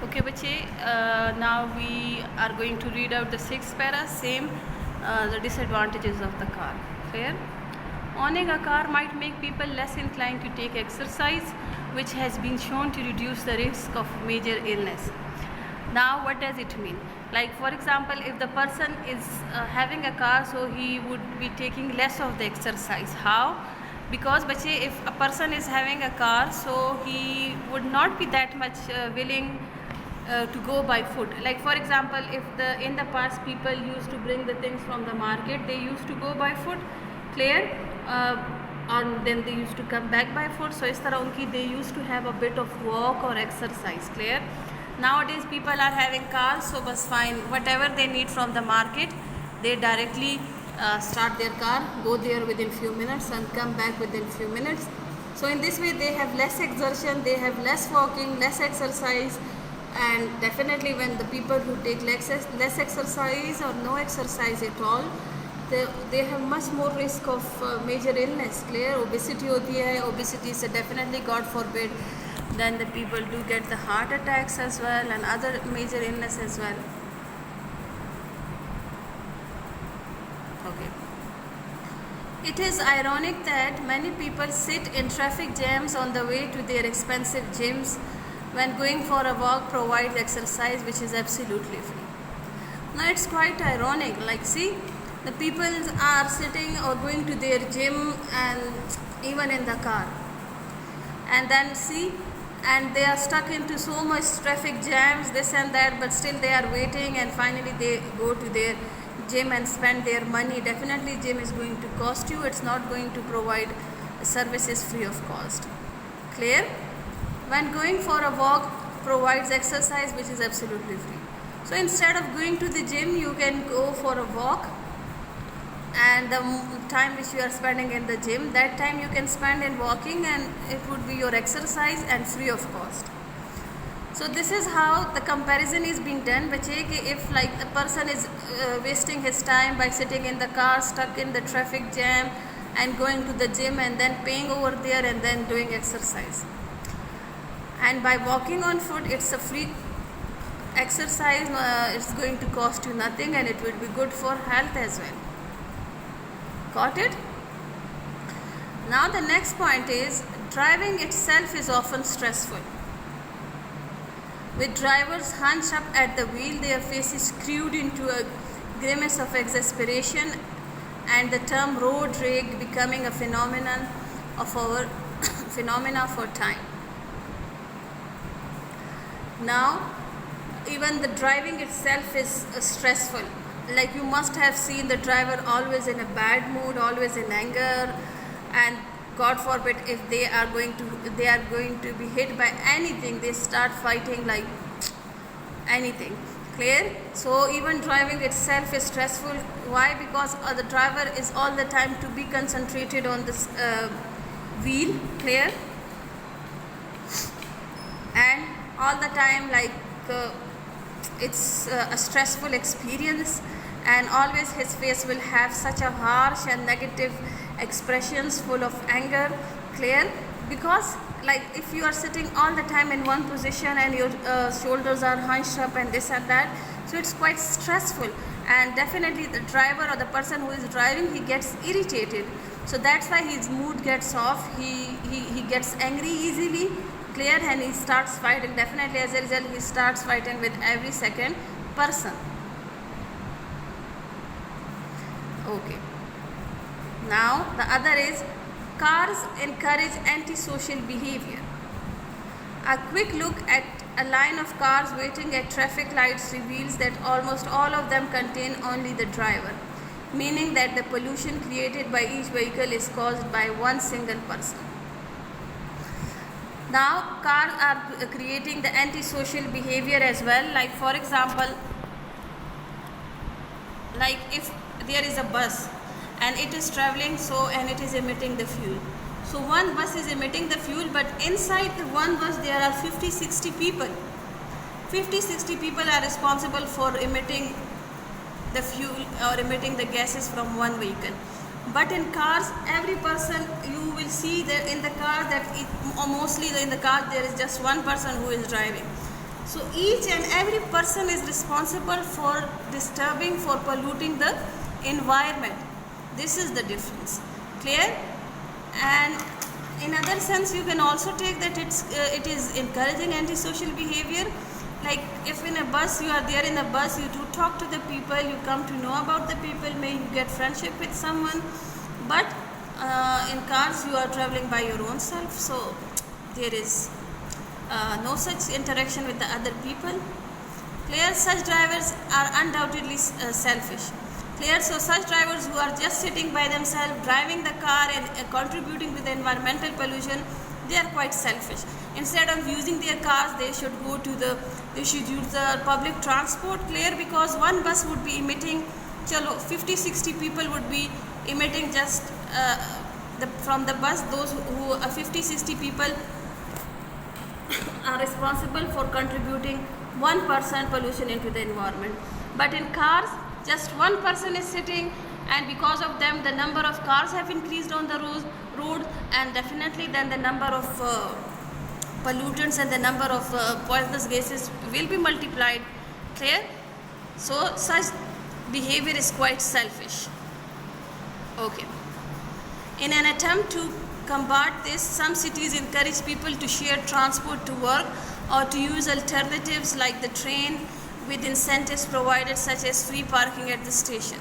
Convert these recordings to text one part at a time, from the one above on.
Okay, bache, now we are going to read out the sixth para, same the disadvantages of the car. Clear? Owning a car might make people less inclined to take exercise, which has been shown to reduce the risk of major illness. Now, what does it mean? Like, for example, if the person is having a car, so he would be taking less of the exercise. How? Because bache, if a person is having a car, so he would not be that much willing to go by foot. Like, for example, if in the past people used to bring the things from the market, they used to go by foot. Clear? And then they used to come back by foot. So is tarah unki they used to have a bit of walk or exercise. Clear? Nowadays people are having cars, so bas fine, whatever they need from the market, they directly start their car, go there within few minutes and come back within few minutes. So in this way they have less exertion, they have less walking, less exercise. And definitely when the people who take less exercise or no exercise at all, they have much more risk of major illness. Clear? Obesity hoti hai, obesity se definitely, God forbid, then the people do get the heart attacks as well and other major illness as well. Okay. It is ironic that many people sit in traffic jams on the way to their expensive gyms when going for a walk provides exercise which is absolutely free. Now it's quite ironic, like see, the people are sitting or going to their gym and even in the car, and then see, and they are stuck into so much traffic jams, this and that, but still they are waiting and finally they go to their gym and spend their money. Definitely gym is going to cost you, it's not going to provide services free of cost. Clear? When going for a walk provides exercise which is absolutely free. So instead of going to the gym, you can go for a walk, and the time which you are spending in the gym, that time you can spend in walking, and it would be your exercise and free of cost. So this is how the comparison is being done. Bache, if like the person is wasting his time by sitting in the car stuck in the traffic jam and going to the gym and then paying over there and then doing exercise, and by walking on foot, it's a free exercise, it's going to cost you nothing and it will be good for health as well. Got it? Now the next point is, driving itself is often stressful. With drivers hunched up at the wheel, their faces screwed into a grimace of exasperation, and the term road rage becoming a phenomenon of our phenomena for time. Now, even the driving itself is stressful. Like you must have seen the driver always in a bad mood, always in anger, and God forbid if they are going to be hit by anything, they start fighting like anything. Clear? So even driving itself is stressful. Why? Because the driver is all the time to be concentrated on this wheel. Clear? And all the time, like it's a stressful experience, and always his face will have such a harsh and negative expressions full of anger. Clear? Because like if you are sitting all the time in one position and your shoulders are hunched up and this and that, so it's quite stressful, and definitely the driver or the person who is driving, he gets irritated, so that's why his mood gets off, he gets angry easily. Clear? And he starts fighting. Definitely as a result he starts fighting with every second person. Okay. Now the other is, cars encourage antisocial behavior. A quick look at a line of cars waiting at traffic lights reveals that almost all of them contain only the driver, meaning that the pollution created by each vehicle is caused by one single person. Now cars are creating the antisocial behavior as well. Like for example, like if there is a bus and it is traveling, so and it is emitting the fuel, so one bus is emitting the fuel, but inside the one bus there are 50-60 people. 50-60 people are responsible for emitting the fuel or emitting the gases from one vehicle. But in cars, every person, you will see that in the car that mostly in the car there is just one person who is driving. So each and every person is responsible for disturbing, for polluting the environment. This is the difference. Clear? And in other sense, you can also take that it is encouraging antisocial behavior. Like if in a bus, you are there in a bus, you do talk to the people, you come to know about the people, may you get friendship with someone. But in cars, you are traveling by your own self, so there is no such interaction with the other people. Clear? Such drivers are undoubtedly selfish. Clear? So such drivers who are just sitting by themselves, driving the car and contributing to the environmental pollution, they are quite selfish. Instead of using their cars, they should use the public transport. Clear? Because one bus would be emitting, 50-60 people would be emitting just from the bus. Those who 50-60 people are responsible for contributing 1% pollution into the environment. But in cars, just one person is sitting, and because of them the number of cars have increased on the road, and definitely then the number of pollutants and the number of poisonous gases will be multiplied. Clear? So such behavior is quite selfish. Okay. In an attempt to combat this, some cities encourage people to share transport to work or to use alternatives like the train, with incentives provided such as free parking at the station.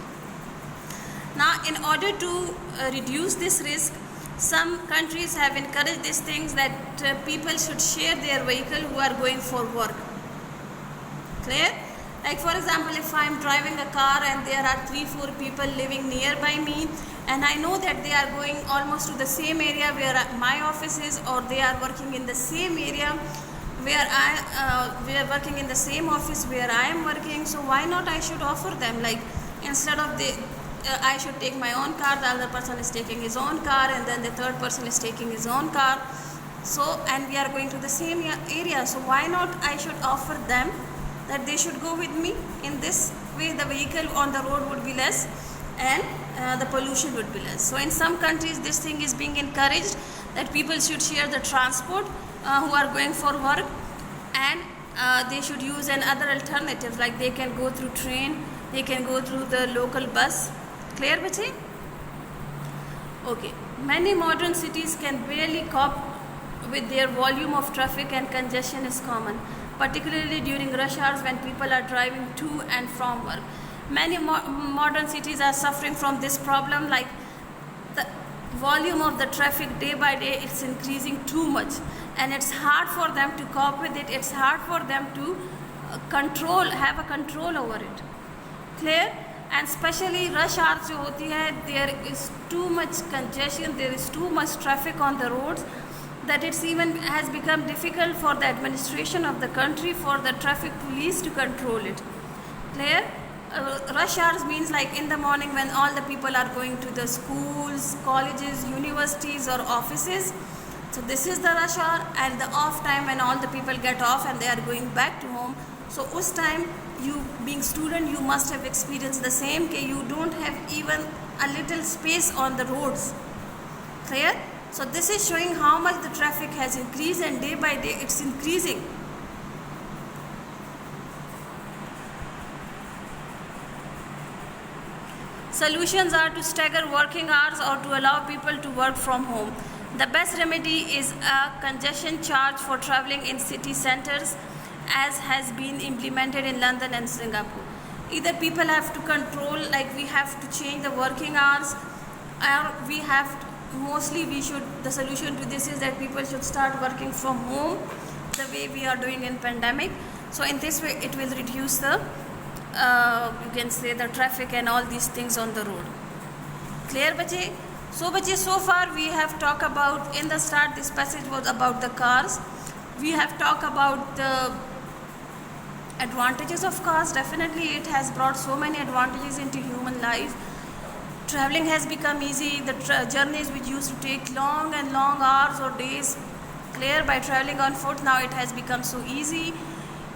Now, in order to reduce this risk, some countries have encouraged these things that people should share their vehicle who are going for work. Clear? Like for example, if I am driving a car and there are 3-4 people living nearby me, and I know that they are going almost to the same area where my office is, or they are working in the same area where we are working in the same office where I am working, so why not I should offer them, like instead of I should take my own car, the other person is taking his own car, and then the third person is taking his own car. So, and we are going to the same area, so why not I should offer them that they should go with me. In this way the vehicle on the road would be less, and the pollution would be less. So in some countries this thing is being encouraged, that people should share the transport who are going for work, and they should use another alternative, like they can go through train, they can go through the local bus. Clear bache? Okay. Many modern cities can barely cope with their volume of traffic, and congestion is common, particularly during rush hours when people are driving to and from work. Many modern cities are suffering from this problem, like the volume of the traffic day by day, it's increasing too much, and it's hard for them to cope with it. It's hard for them to have a control over it. Clear? And especially rush hours jo hoti hai, there is too much congestion, there is too much traffic on the roads, that it's even has become difficult for the administration of the country, for the traffic police to control it. Clear? Rush hours means like in the morning when all the people are going to the schools, colleges, universities or offices. So this is the rush hour, and the off time when all the people get off and they are going back to home. So us time, you being student, you must have experienced the same, that you don't have even a little space on the roads. Clear? So this is showing how much the traffic has increased, and day by day it's increasing. Solutions are to stagger working hours or to allow people to work from home. The best remedy is a congestion charge for traveling in city centers, as has been implemented in London and Singapore. Either people have to control, like we have to change the working hours, or we have to, the solution to this is that people should start working from home the way we are doing in pandemic. So in this way it will reduce the you can say the traffic and all these things on the road. Clear bache? So bache, so far we have talked about, in the start this passage was about the cars. We have talked about the advantages of cars. Definitely it has brought so many advantages into human life. Traveling has become easy. The journeys which used to take long and long hours or days, clear, by traveling on foot, now it has become so easy.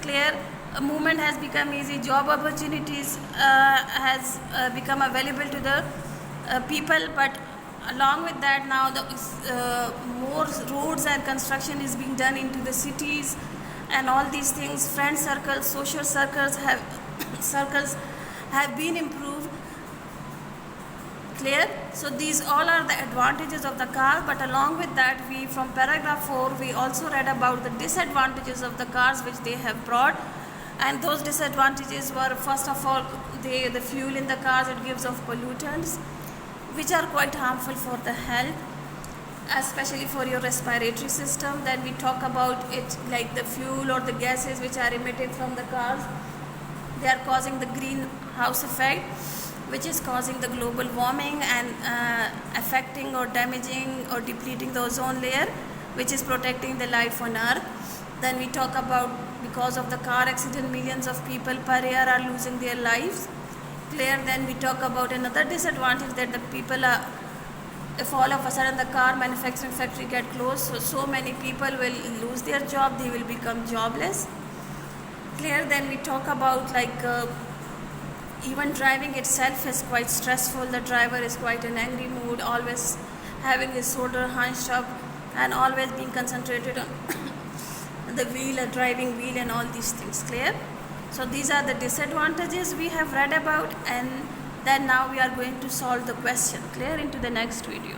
Clear? Movement has become easy. Job opportunities has become available to the people, but along with that now the more roads and construction is being done into the cities. and all these things, friend circles, social circles have circles have been improved. Clear? So these all are the advantages of the car, but along with that, we from paragraph 4 we also read about the disadvantages of the cars which they have brought. And those disadvantages were, first of all, the fuel in the cars, it gives off pollutants which are quite harmful for the health, especially for your respiratory system. Then we talk about it like the fuel or the gases which are emitted from the cars. They are causing the greenhouse effect, which is causing the global warming and affecting or damaging or depleting the ozone layer, which is protecting the life on Earth. Then we talk about, because of the car accident, millions of people per year are losing their lives. Clear? Then we talk about another disadvantage, that the people are, if all of a sudden the car manufacturing factory get closed, so many people will lose their job, they will become jobless. Clear? Then we talk about even driving itself is quite stressful. The driver is quite in angry mood, always having his shoulder hunched up and always being concentrated on the wheel, a driving wheel, and all these things. Clear? So these are the disadvantages we have read about, and then now we are going to solve the question. Clear? Into the next video.